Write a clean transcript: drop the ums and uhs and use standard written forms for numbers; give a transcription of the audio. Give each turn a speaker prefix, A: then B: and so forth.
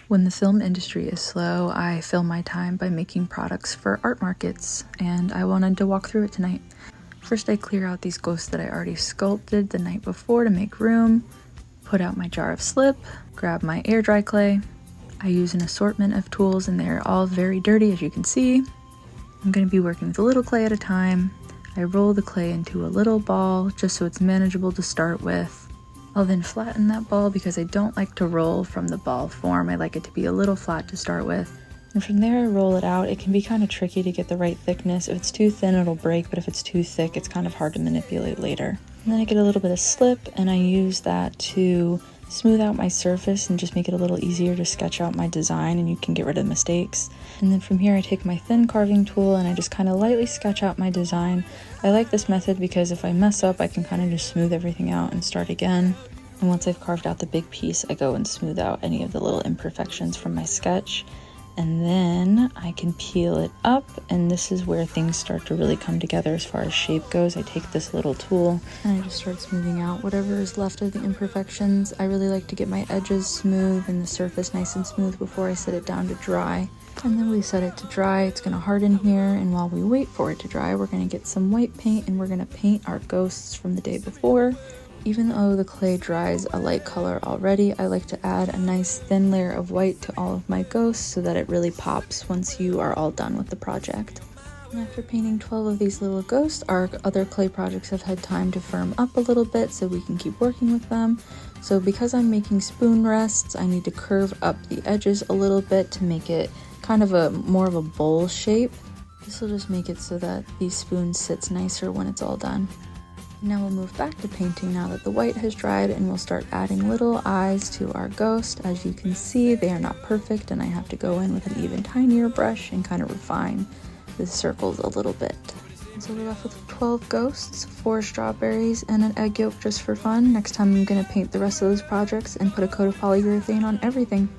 A: When the film industry is slow, I fill my time by making products for art markets, and I wanted to walk through it tonight. First, I clear out these ghosts that I already sculpted the night before to make room, put out my jar of slip, grab my air dry clay. I use an assortment of tools and they're all very dirty, as you can see. I'm going to be working with a little clay at a time. I roll the clay into a little ball just so it's manageable to start with. I'll then flatten that ball because I don't like to roll from the ball form. I like it to be a little flat to start with. And from there I roll it out. It can be kind of tricky to get the right thickness. If it's too thin, it'll break, but if it's too thick, it's kind of hard to manipulate later. And then I get a little bit of slip and I use that to smooth out my surface and just make it a little easier to sketch out my design, and you can get rid of mistakes. And then from here I take my thin carving tool and I just kind of lightly sketch out my design. I like this method because if I mess up, I can kind of just smooth everything out and start again. And once I've carved out the big piece, I go and smooth out any of the little imperfections from my sketch. And then I can peel it up, and this is where things start to really come together as far as shape goes. I take this little tool and I just start smoothing out whatever is left of the imperfections. I really like to get my edges smooth and the surface nice and smooth before I set it down to dry. And then we set it to dry. It's going to harden here, and while we wait for it to dry, we're going to get some white paint and we're going to paint our ghosts from the day before. Even though the clay dries a light color already, I like to add a nice thin layer of white to all of my ghosts so that it really pops once you are all done with the project. And after painting 12 of these little ghosts, our other clay projects have had time to firm up a little bit so we can keep working with them. So because I'm making spoon rests, I need to curve up the edges a little bit to make it kind of more of a bowl shape. This will just make it so that these spoons sits nicer when it's all done. Now we'll move back to painting now that the white has dried, and we'll start adding little eyes to our ghost. As you can see, they are not perfect and I have to go in with an even tinier brush and kind of refine the circles a little bit. So we're left with 12 ghosts, 4 strawberries, and an egg yolk just for fun. Next time I'm going to paint the rest of those projects and put a coat of polyurethane on everything.